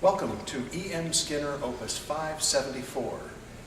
Welcome to E.M. Skinner Opus 574,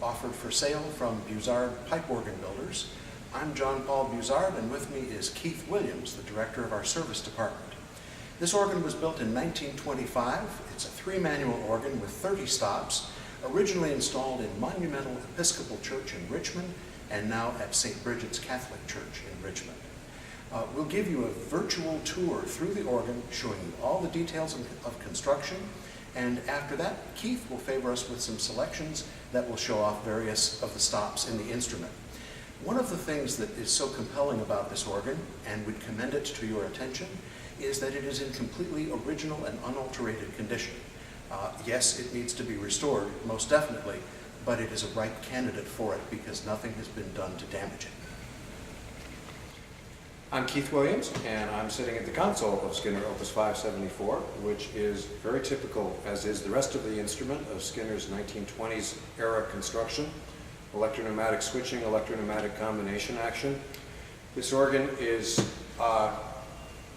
offered for sale from Buzard Pipe Organ Builders. I'm John Paul Buzard, and with me is Keith Williams, the director of our service department. This organ was built in 1925. It's a 3-manual organ with 30 stops, originally installed in Monumental Episcopal Church in Richmond, and now at St. Bridget's Catholic Church in Richmond. We'll give you a virtual tour through the organ, showing you all the details of construction. And after that, Keith will favor us with some selections that will show off various of the stops in the instrument. One of the things that is so compelling about this organ, and would commend it to your attention, is that it is in completely original and unalterated condition. Yes, it needs to be restored, most definitely, but it is a ripe candidate for it because nothing has been done to damage it. I'm Keith Williams, and I'm sitting at the console of Skinner Opus 574, which is very typical, as is the rest of the instrument, of Skinner's 1920s era construction. Electro-pneumatic switching, electro-pneumatic combination action. This organ is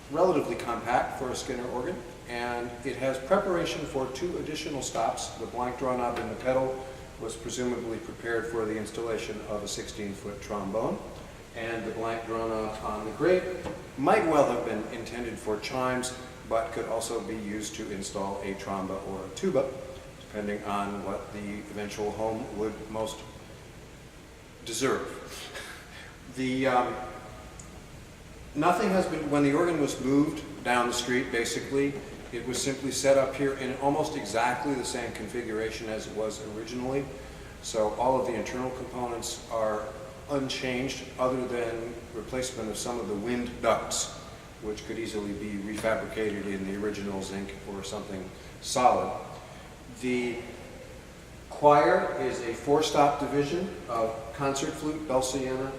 relatively compact for a Skinner organ, and it has preparation for 2 additional stops. The blank draw knob in the pedal was presumably prepared for the installation of a 16-foot trombone. And the blank draw knob on the grate might well have been intended for chimes, but could also be used to install a tromba or a tuba, depending on what the eventual home would most deserve. Nothing has been, when the organ was moved down the street, basically, it was simply set up here in almost exactly the same configuration as it was originally. So all of the internal components are unchanged, other than replacement of some of the wind ducts, which could easily be refabricated in the original zinc or something solid. The choir is a 4-stop division of concert flute, bell sienna,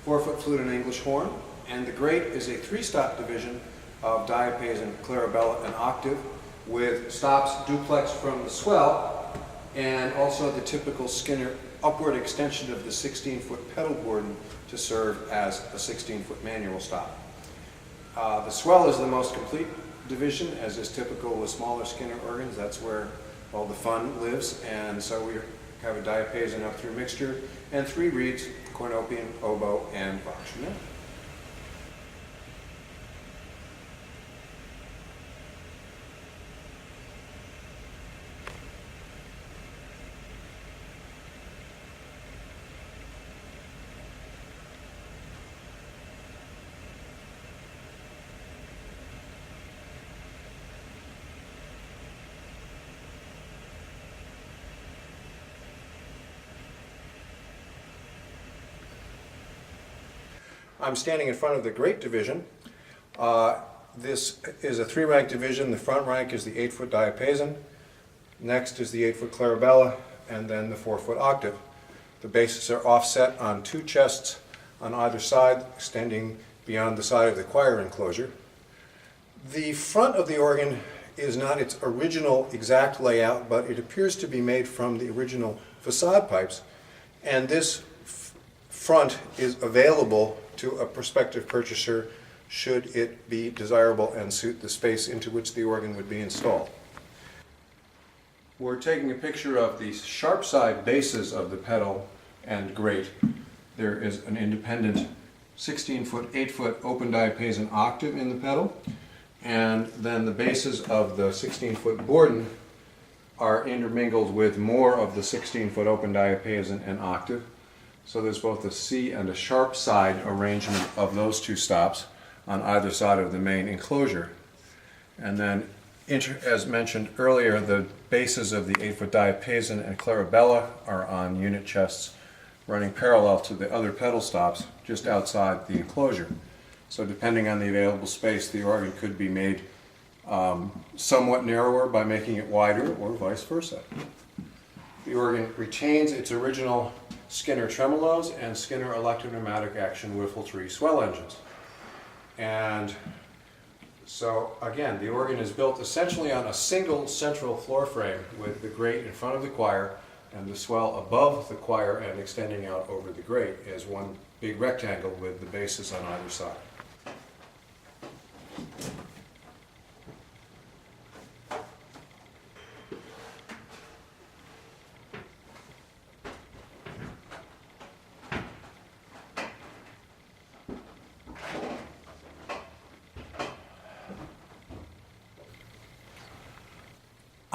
4-foot flute, and English horn, and the grate is a 3-stop division of diapason, clarabella, and octave, with stops duplex from the swell, and also the typical Skinner upward extension of the 16-foot pedal board to serve as a 16-foot manual stop. The swell is the most complete division, as is typical with smaller Skinner organs. That's where all the fun lives, and so we have a diapason up through mixture, and 3 reeds, cornopian, oboe, and Bach chanel. I'm standing in front of the grate division. This is a 3-rank division. The front rank is the 8-foot diapason. Next is the 8-foot clarabella, and then the 4-foot octave. The bases are offset on 2 chests on either side, extending beyond the side of the choir enclosure. The front of the organ is not its original exact layout, but it appears to be made from the original facade pipes, and this front is available to a prospective purchaser should it be desirable and suit the space into which the organ would be installed. We're taking a picture of the sharp side bases of the pedal and grate. There is an independent 16-foot, 8-foot open diapason octave in the pedal, and then the bases of the 16-foot bourdon are intermingled with more of the 16-foot open diapason and octave. So there's both a C and a sharp side arrangement of those 2 stops on either side of the main enclosure. And then, as mentioned earlier, the bases of the 8-foot diapason and clarabella are on unit chests running parallel to the other pedal stops just outside the enclosure. So depending on the available space, the organ could be made somewhat narrower by making it wider, or vice versa. The organ retains its original Skinner tremolos and Skinner electro-pneumatic action Wiffle Tree swell engines. And so again, the organ is built essentially on a single central floor frame with the grate in front of the choir and the swell above the choir and extending out over the grate as one big rectangle with the bases on either side.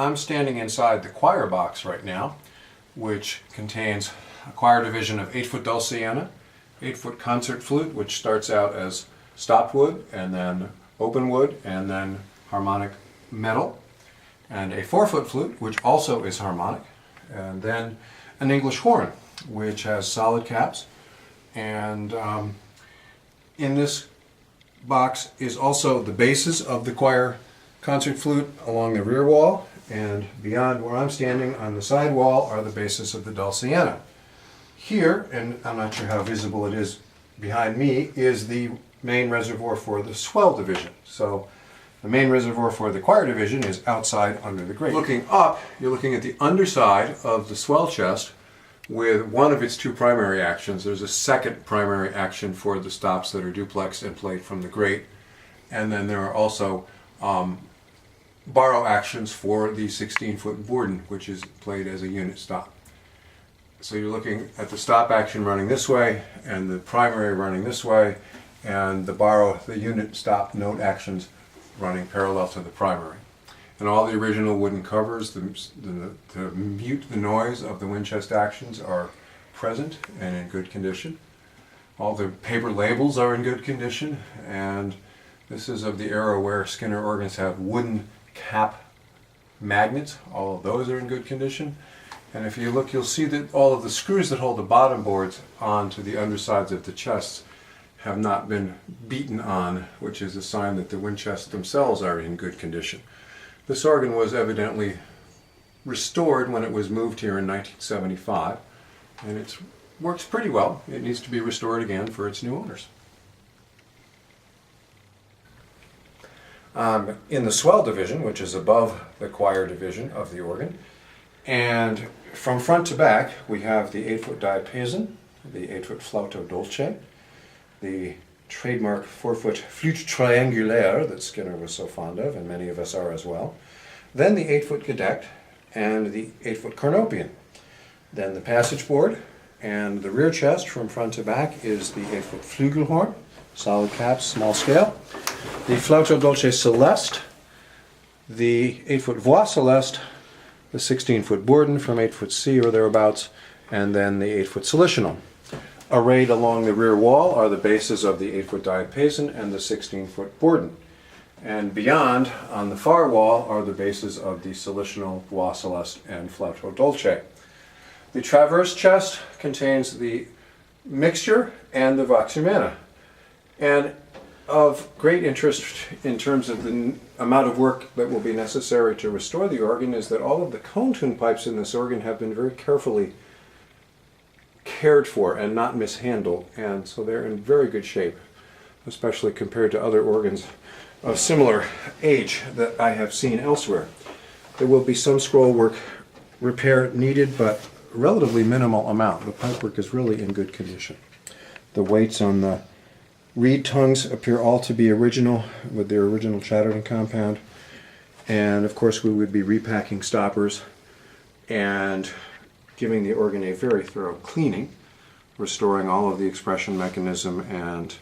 I'm standing inside the choir box right now, which contains a choir division of 8-foot dulciana, 8-foot concert flute, which starts out as stopped wood, and then open wood, and then harmonic metal, and a 4-foot flute, which also is harmonic, and then an English horn, which has solid caps. And in this box is also the bases of the choir concert flute along the rear wall, and beyond where I'm standing on the side wall are the bases of the dulciana. Here, and I'm not sure how visible it is behind me, is the main reservoir for the swell division. So the main reservoir for the choir division is outside under the grate. Looking up, you're looking at the underside of the swell chest with one of its two primary actions. There's a second primary action for the stops that are duplexed and played from the grate. And then there are also barrow actions for the 16-foot bourdon, which is played as a unit stop. So you're looking at the stop action running this way, and the primary running this way, and the barrow, the unit stop note actions running parallel to the primary. And all the original wooden covers to mute the noise of the wind chest actions are present and in good condition. All the paper labels are in good condition, and this is of the era where Skinner organs have wooden cap magnets. All of those are in good condition. And if you look, you'll see that all of the screws that hold the bottom boards onto the undersides of the chests have not been beaten on, which is a sign that the wind chests themselves are in good condition. This organ was evidently restored when it was moved here in 1975, and it works pretty well. It needs to be restored again for its new owners. In the swell division, which is above the choir division of the organ, and from front to back, we have the 8-foot diapason, the 8-foot flauto dolce, the trademark 4-foot flute triangulaire that Skinner was so fond of, and many of us are as well. Then the 8-foot gedeckt and the 8-foot cornopian. Then the passage board, and the rear chest from front to back is the 8-foot flugelhorn, solid caps, small scale. The flauto dolce celeste, the 8-foot voix celeste, the 16-foot bourdon from 8-foot C or thereabouts, and then the 8-foot solitional. Arrayed along the rear wall are the bases of the 8-foot diapason and the 16-foot bourdon. And beyond, on the far wall, are the bases of the solitional, voix celeste, and flauto dolce. The traverse chest contains the mixture and the vox humana. And of great interest in terms of the amount of work that will be necessary to restore the organ is that all of the cone tune pipes in this organ have been very carefully cared for and not mishandled, and so they're in very good shape, especially compared to other organs of similar age that I have seen elsewhere. There will be some scroll work repair needed, but relatively minimal amount. The pipework is really in good condition. The weights on the reed tongues appear all to be original with their original Chatterton compound, and of course we would be repacking stoppers and giving the organ a very thorough cleaning, restoring all of the expression mechanism, and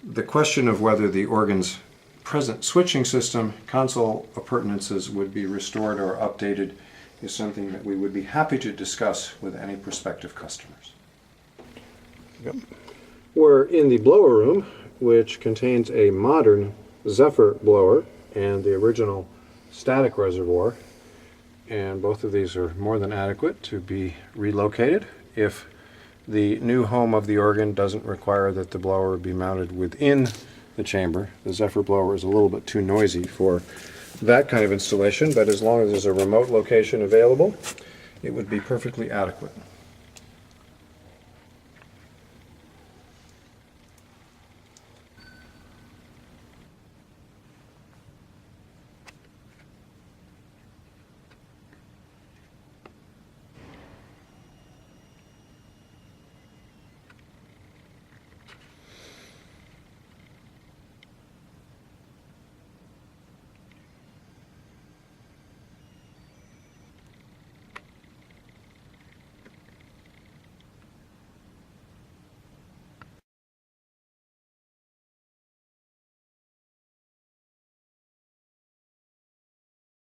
the question of whether the organ's present switching system, console appurtenances would be restored or updated is something that we would be happy to discuss with any prospective customers. Yep. We're in the blower room, which contains a modern Zephyr blower and the original static reservoir, and both of these are more than adequate to be relocated if the new home of the organ doesn't require that the blower be mounted within the chamber. The Zephyr blower is a little bit too noisy for that kind of installation, but as long as there's a remote location available, it would be perfectly adequate.